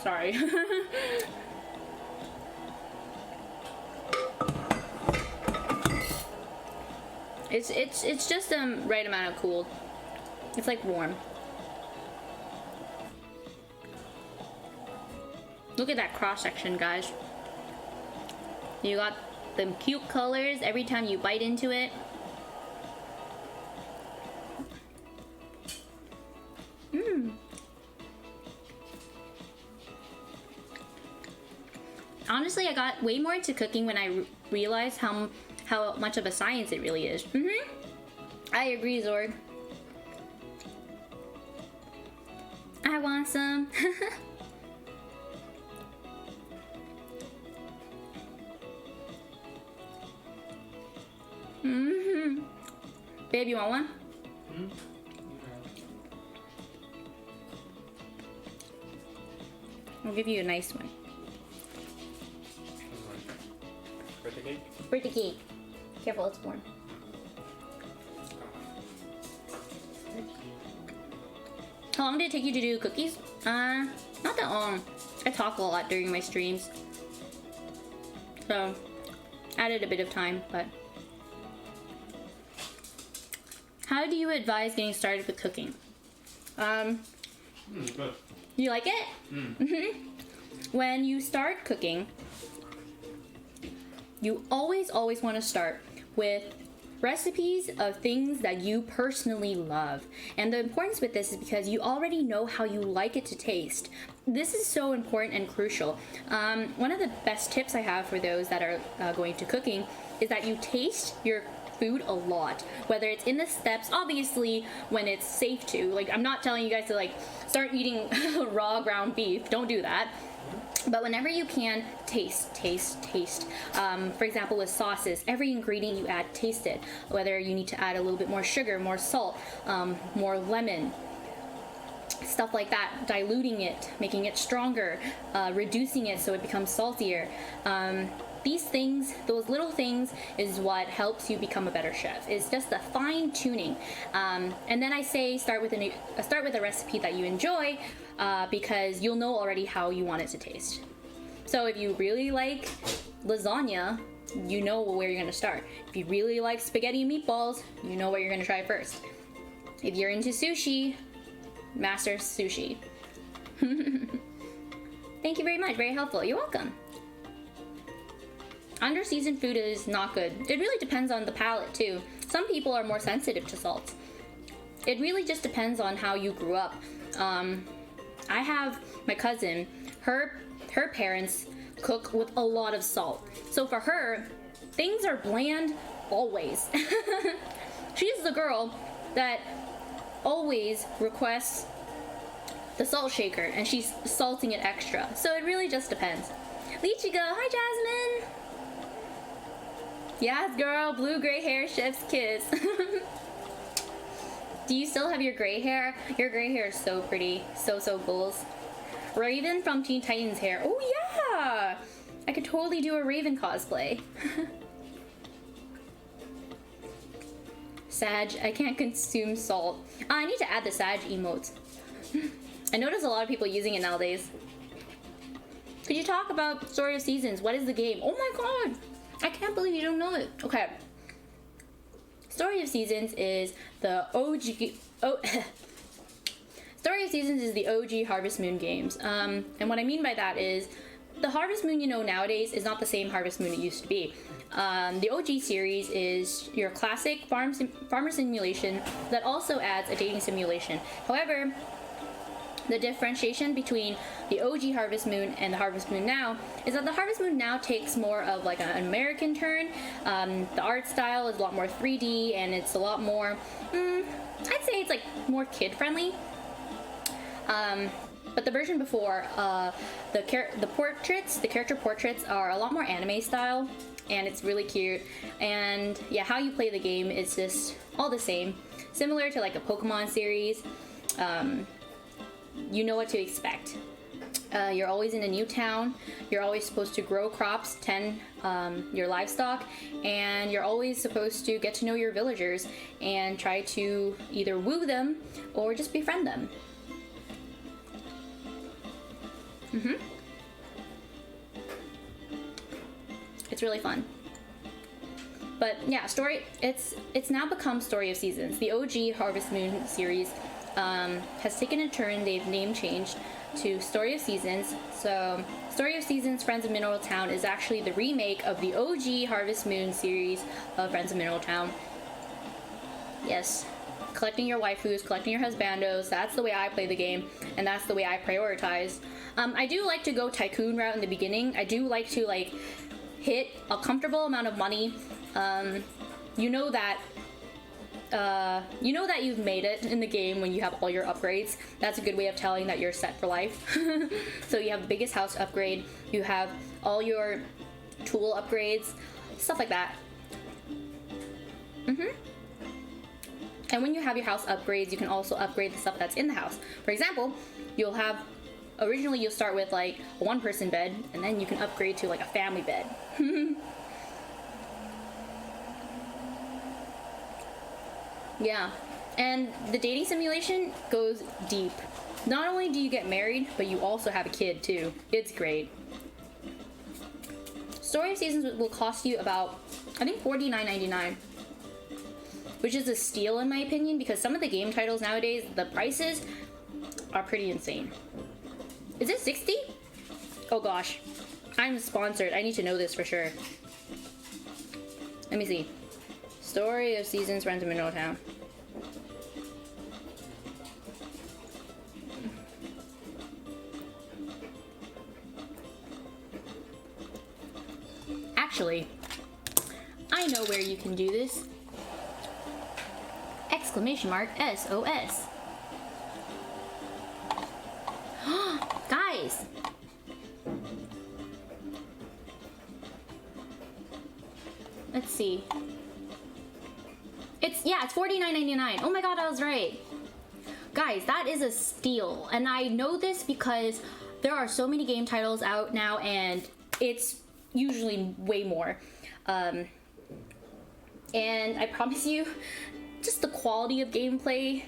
sorry. It's just right amount of cooled. It's like warm. Look at that cross section, guys. You got them cute colors every time you bite into it. Honestly, I got way more into cooking when I realized how much of a science it really is. I agree, Zorg. I want some. Babe, you want one? I'll give you a nice one. Birthday cake? Birthday cake. Careful, it's warm. How long did it take you to do cookies? Not that long. I talk a lot during my streams. So, added a bit of time, but... How do you advise getting started with cooking? Good. You like it? When you start cooking, you always want to start with recipes of things that you personally love. And the importance with this is because you already know how you like it to taste. This is so important and crucial. One of the best tips I have for those that are going to cooking is that you taste your food a lot, whether it's in the steps, obviously when it's safe to. Like, I'm not telling you guys to like start eating raw ground beef, don't do that. But whenever you can, taste. For example, with sauces, every ingredient you add, taste it. Whether you need to add a little bit more sugar, more salt, more lemon, stuff like that, diluting it, making it stronger, reducing it so it becomes saltier. These things, those little things, is what helps you become a better chef. It's just the fine tuning. And then I say start with a recipe that you enjoy, because you'll know already how you want it to taste. So if you really like lasagna, you know where you're gonna start. If you really like spaghetti and meatballs, you know what you're gonna try first. If you're into sushi, master sushi. Thank you very much, very helpful. You're welcome. Under-seasoned food is not good. It really depends on the palate too. Some people are more sensitive to salt. It really just depends on how you grew up. I have my cousin, her parents cook with a lot of salt. So for her, things are bland always. She's the girl that always requests the salt shaker and she's salting it extra. So it really just depends. Lichigo, hi Jasmine! Yes, girl, blue gray hair, chef's kiss. Do you still have your gray hair? Your gray hair is so pretty. So goals. Raven from Teen Titans hair. Oh yeah! I could totally do a Raven cosplay. Sag, I can't consume salt. I need to add the Sag emotes. I notice a lot of people using it nowadays. Could you talk about Story of Seasons? What is the game? Oh my god! I can't believe you don't know it. Okay. Story of Seasons is the OG... Story of Seasons is the OG Harvest Moon games. And what I mean by that is, the Harvest Moon you know nowadays is not the same Harvest Moon it used to be. The OG series is your classic farmer simulation that also adds a dating simulation. However, the differentiation between the OG Harvest Moon and the Harvest Moon now is that the Harvest Moon now takes more of like an American turn. The art style is a lot more 3D and it's a lot more, I'd say it's like more kid-friendly. But the version before, the character portraits are a lot more anime style and it's really cute. And yeah, how you play the game is just all the same. Similar to like a Pokemon series. You know what to expect. You're always in a new town. You're always supposed to grow crops, tend your livestock, and you're always supposed to get to know your villagers and try to either woo them or just befriend them. It's really fun. But yeah, it's now become Story of Seasons. The OG Harvest Moon series has taken a turn. They've name changed to Story of Seasons. So Story of Seasons Friends of Mineral Town is actually the remake of the OG Harvest Moon series of Friends of Mineral Town. Yes, collecting your waifus, collecting your husbandos, that's the way I play the game, and that's the way I prioritize. I do like to go tycoon route in the beginning. I do like to hit a comfortable amount of money. You know that you've made it in the game when you have all your upgrades. That's a good way of telling that you're set for life. So you have the biggest house upgrade, you have all your tool upgrades, stuff like that. And when you have your house upgrades, you can also upgrade the stuff that's in the house. For example, originally you'll start with a one-person bed, and then you can upgrade to a family bed. Yeah, and the dating simulation goes deep. Not only do you get married, but you also have a kid too. It's great. Story of Seasons will cost you about, I think, $49.99, which is a steal in my opinion, because some of the game titles nowadays, the prices are pretty insane. Is it 60? Oh gosh, I'm sponsored. I need to know this for sure. Let me see. Story of Seasons Friends of Mineral Town. Actually, I know where you can do this. Exclamation mark SOS. Guys! Let's see. It's $49.99. Oh my god, I was right. Guys, that is a steal. And I know this because there are so many game titles out now, and it's usually way more. And I promise you, just the quality of gameplay,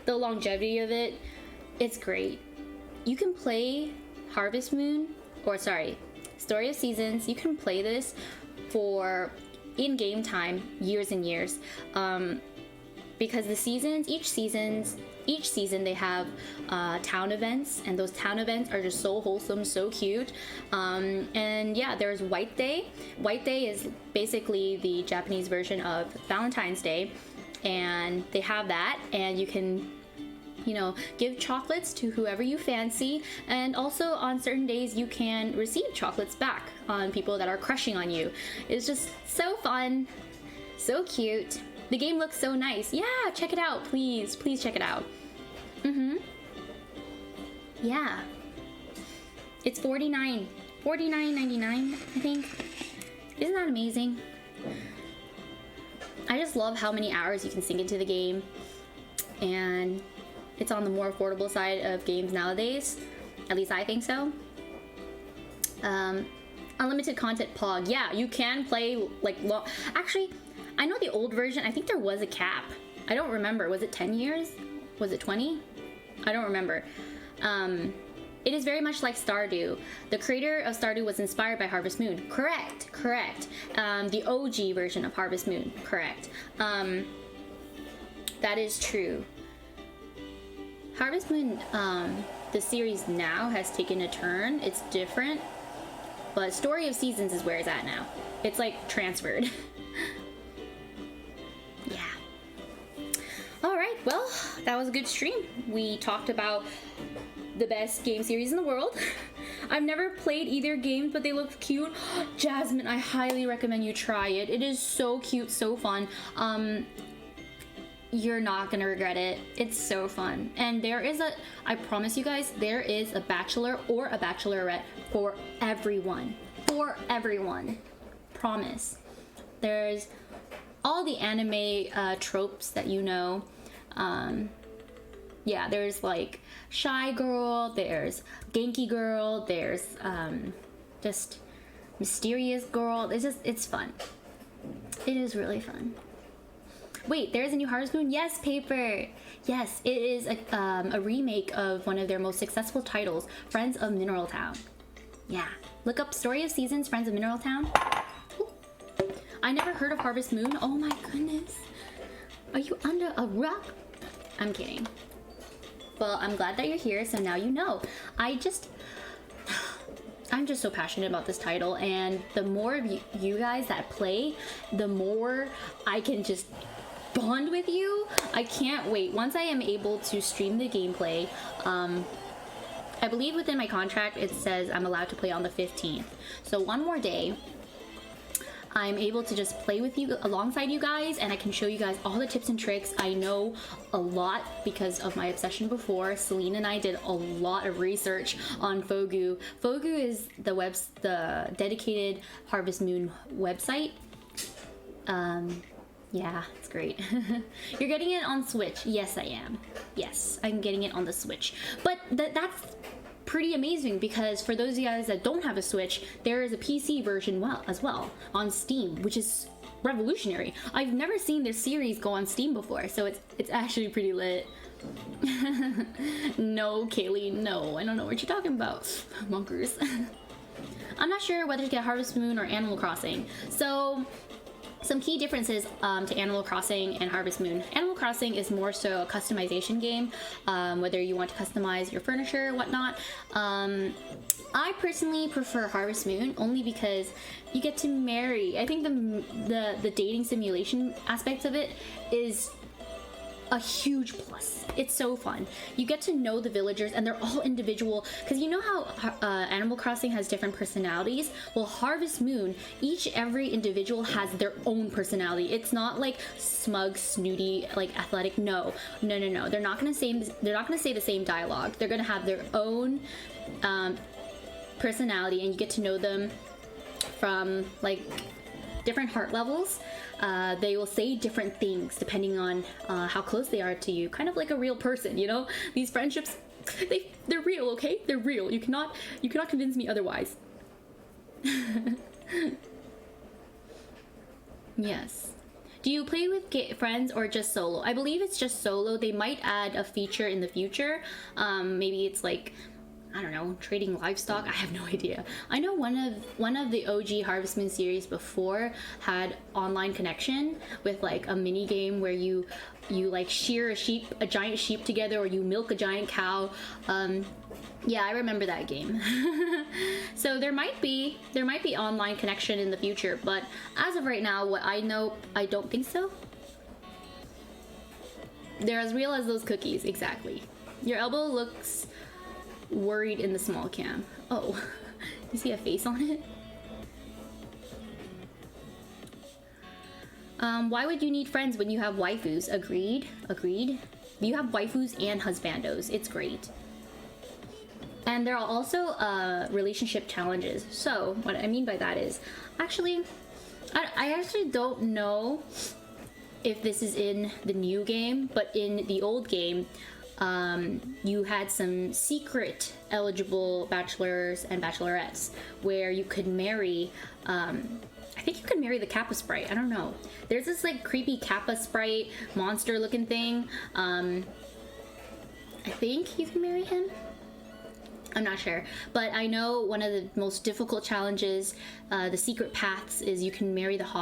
the longevity of it, it's great. You can play Story of Seasons. You can play this for in-game time, years and years, because each season they have town events, and those town events are just so wholesome, so cute. And yeah, there's White Day. White Day is basically the Japanese version of Valentine's Day, and they have that, and you can give chocolates to whoever you fancy, and also on certain days you can receive chocolates back on people that are crushing on you. It's just so fun, so cute. The game looks so nice. Yeah, check it out, please check it out. Yeah, it's $49.99, I think. Isn't that amazing? I just love how many hours you can sink into the game, and it's on the more affordable side of games nowadays. At least I think so. Unlimited content POG. Yeah, you can play long. Actually, I know the old version, I think there was a cap. I don't remember. Was it 10 years? Was it 20? I don't remember. It is very much like Stardew. The creator of Stardew was inspired by Harvest Moon. Correct. The OG version of Harvest Moon. Correct. That is true. Harvest Moon, the series now has taken a turn. It's different, but Story of Seasons is where it's at now. It's transferred. Yeah. Alright, well, that was a good stream. We talked about the best game series in the world. I've never played either game, but they look cute. Jasmine, I highly recommend you try it. It is so cute, so fun. You're not gonna regret it. It's so fun. And I promise you guys, there is a bachelor or a bachelorette for everyone. For everyone. Promise. There's all the anime tropes that you know. Yeah, there's shy girl, there's Genki girl, there's just mysterious girl. It's fun. It is really fun. Wait, there's a new Harvest Moon? Yes, Paper! Yes, it is a remake of one of their most successful titles, Friends of Mineral Town. Yeah. Look up Story of Seasons, Friends of Mineral Town. Ooh. I never heard of Harvest Moon. Oh my goodness. Are you under a rock? I'm kidding. Well, I'm glad that you're here, so now you know. I'm just so passionate about this title, and the more of you guys that play, the more I can just bond with you. I can't wait. Once I am able to stream the gameplay, I believe within my contract it says I'm allowed to play on the 15th. So one more day, I'm able to just play with you alongside you guys, and I can show you guys all the tips and tricks. I know a lot because of my obsession before. Celine and I did a lot of research on Fogu. Fogu is the dedicated Harvest Moon website. Yeah, it's great. You're getting it on Switch. Yes, I am. Yes, I'm getting it on the Switch. But that's pretty amazing, because for those of you guys that don't have a Switch, there is a PC version as well on Steam, which is revolutionary. I've never seen this series go on Steam before, so it's actually pretty lit. No, Kaylee, no, I don't know what you're talking about. Monkers. I'm not sure whether to get Harvest Moon or Animal Crossing. So some key differences to Animal Crossing and Harvest Moon. Animal Crossing is more so a customization game, whether you want to customize your furniture, whatnot. I personally prefer Harvest Moon only because you get to marry. I think the dating simulation aspect of it is a huge plus. It's so fun. You get to know the villagers, and they're all individual, because you know how Animal Crossing has different personalities. Well, Harvest Moon, every individual has their own personality. It's not like smug, snooty, like athletic. No. They're not gonna say the same dialogue. They're gonna have their own personality, and you get to know them from like different heart levels. They will say different things depending on how close they are to you, kind of like a real person, you know. These friendships, they're real, okay? They're real. You cannot convince me otherwise. Yes. Do you play with friends or just solo? I believe it's just solo. They might add a feature in the future. Maybe it's like, I don't know, trading livestock. I have no idea. I know one of the OG Harvest Moon series before had online connection with like a mini game where you like shear a giant sheep together, or you milk a giant cow. Yeah, I remember that game. So there might be online connection in the future, but as of right now, what I know, I don't think so. They're as real as those cookies, exactly. Your elbow looks worried in the small cam. Oh, you see a face on it? Why would you need friends when you have waifus? Agreed. You have waifus and husbandos. It's great. And there are also relationship challenges. So what I mean by that is, actually, I actually don't know if this is in the new game, but in the old game, you had some secret eligible bachelors and bachelorettes where you could marry, I think you could marry the Kappa Sprite. I don't know. There's this like creepy Kappa Sprite monster looking thing. I think you can marry him. I'm not sure, but I know one of the most difficult challenges, the secret paths, is you can marry the hog.